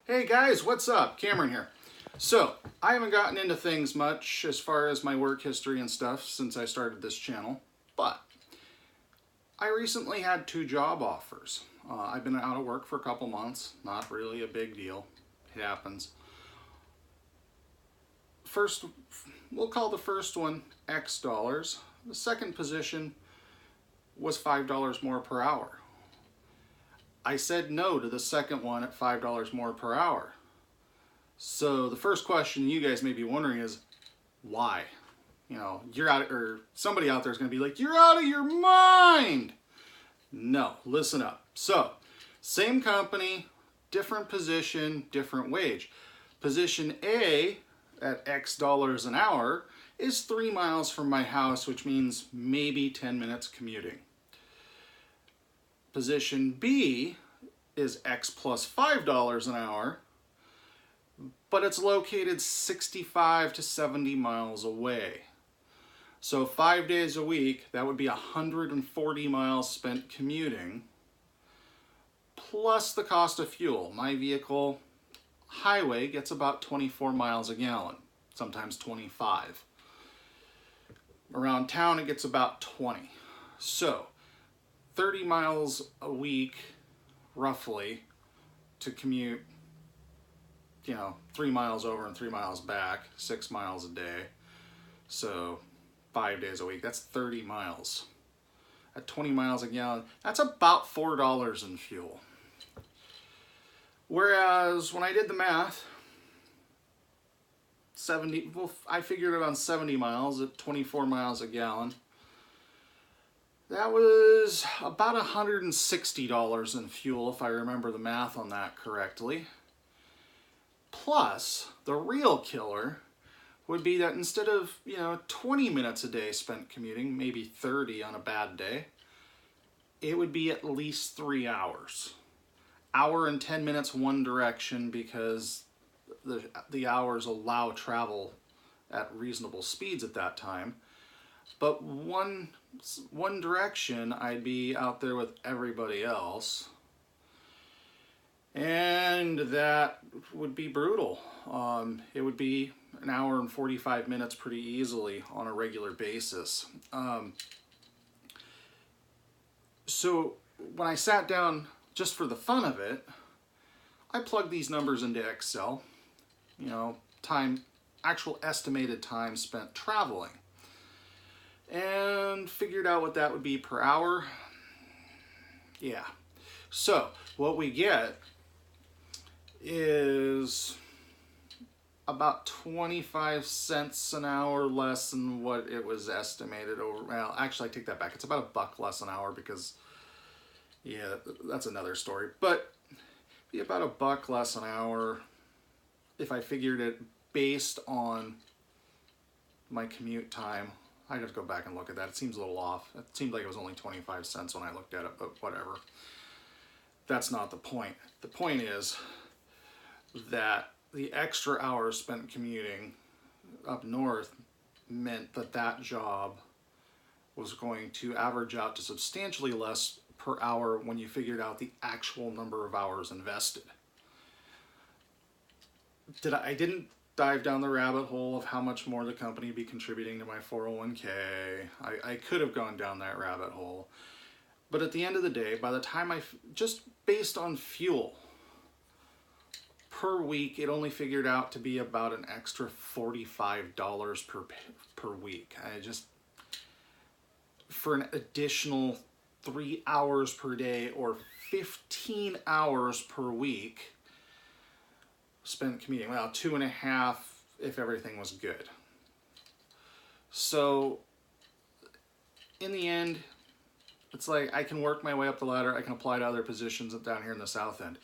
Hey guys, what's up? Cameron here. So, I haven't gotten into things much as far as my work history and stuff since I started this channel, but I recently had 2 job offers. I've been out of work for a couple months, not really a big deal. It happens. First, we'll call the first one X dollars. The second position was $5 more per hour. I said no to the second one at $5 more per hour. So the first question you guys may be wondering is, why? You know, you're out, or somebody out there is going to be like, you're out of your mind. No, listen up. So, same company, different position, different wage. Position A at X dollars an hour is 3 miles from my house, which means maybe 10 minutes commuting. Position B is X plus $5 an hour, but it's located 65 to 70 miles away. So 5 days a week, that would be 140 miles spent commuting, plus the cost of fuel. My vehicle, highway, gets about 24 miles a gallon, sometimes 25. Around town, it gets about 20. So 30 miles a week, roughly, to commute, 3 miles over and 3 miles back, 6 miles a day. So 5 days a week, that's 30 miles. At 20 miles a gallon, that's about $4 in fuel. Whereas when I did the math, I figured it on 70 miles at 24 miles a gallon. That was about $160 in fuel, if I remember the math on that correctly. Plus, the real killer would be that instead of, 20 minutes a day spent commuting, maybe 30 on a bad day, it would be at least 3 hours. Hour and 10 minutes one direction, because the hours allow travel at reasonable speeds at that time. But one direction, I'd be out there with everybody else. And that would be brutal. It would be an hour and 45 minutes pretty easily on a regular basis. So when I sat down just for the fun of it, I plugged these numbers into Excel. Actual estimated time spent traveling, and figured out what that would be per hour. Yeah. So what we get is about 25 cents an hour less than what it was estimated over. Well, actually, I take that back. It's about $1 less an hour because, yeah, that's another story. But be about $1 less an hour if I figured it based on my commute time. I'd have to go back and look at that. It seems a little off. It seemed like it was only 25 cents when I looked at it, but whatever. That's not the point. The point is that the extra hours spent commuting up north meant that job was going to average out to substantially less per hour when you figured out the actual number of hours invested. I didn't dive down the rabbit hole of how much more the company would be contributing to my 401k. I could have gone down that rabbit hole. But at the end of the day, by the time just based on fuel, per week, it only figured out to be about an extra $45 per week. For an additional 3 hours per day or 15 hours per week spent commuting. Well, 2.5 if everything was good. So in the end, it's like I can work my way up the ladder. I can apply to other positions down here in the South End.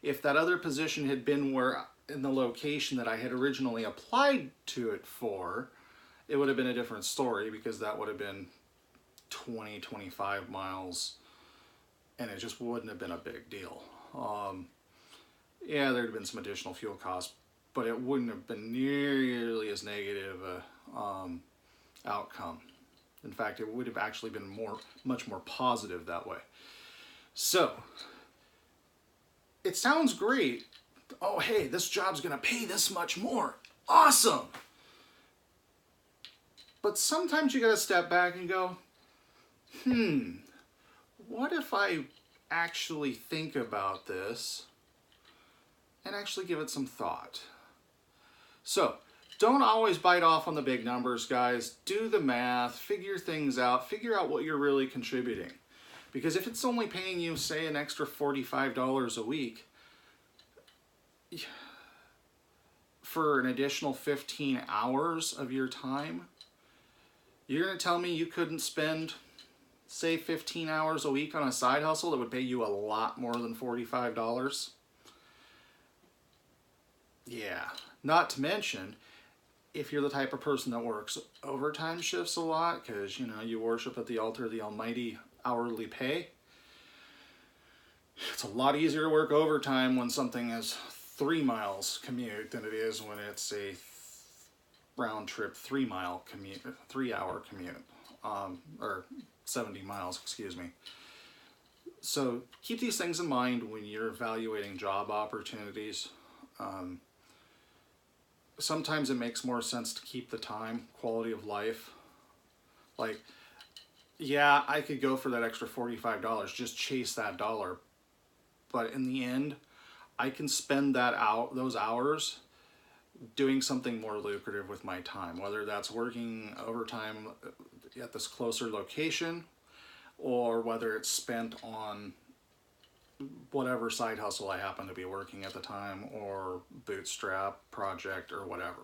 If that other position had been in the location that I had originally applied to it for, it would have been a different story, because that would have been 20, 25 miles, and it just wouldn't have been a big deal. Yeah, there'd have been some additional fuel costs, but it wouldn't have been nearly as negative a outcome. In fact, it would have actually been much more positive that way. So, it sounds great oh, hey, this job's gonna pay this much more. Awesome. But sometimes you gotta step back and go, what if I actually think about this and actually give it some thought? So, don't always bite off on the big numbers, guys. Do the math, figure things out, figure out what you're really contributing. Because if it's only paying you, say, an extra $45 a week, for an additional 15 hours of your time, you're going to tell me you couldn't spend, say, 15 hours a week on a side hustle that would pay you a lot more than $45? Yeah. Not to mention, if you're the type of person that works overtime shifts a lot, because, you know, you worship at the altar of the almighty hourly pay, it's a lot easier to work overtime when something is 3 miles commute than it is when it's a round trip 3-mile commute, 3-hour commute, or 70 miles, excuse me. So keep these things in mind when you're evaluating job opportunities. Sometimes it makes more sense to keep the time, quality of life. Like, yeah, I could go for that extra $45, just chase that dollar. But in the end, I can spend those hours doing something more lucrative with my time, whether that's working overtime at this closer location, or whether it's spent on whatever side hustle I happen to be working at the time, or bootstrap project or whatever.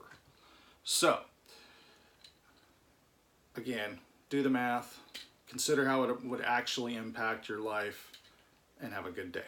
So, again, do the math, consider how it would actually impact your life, and have a good day.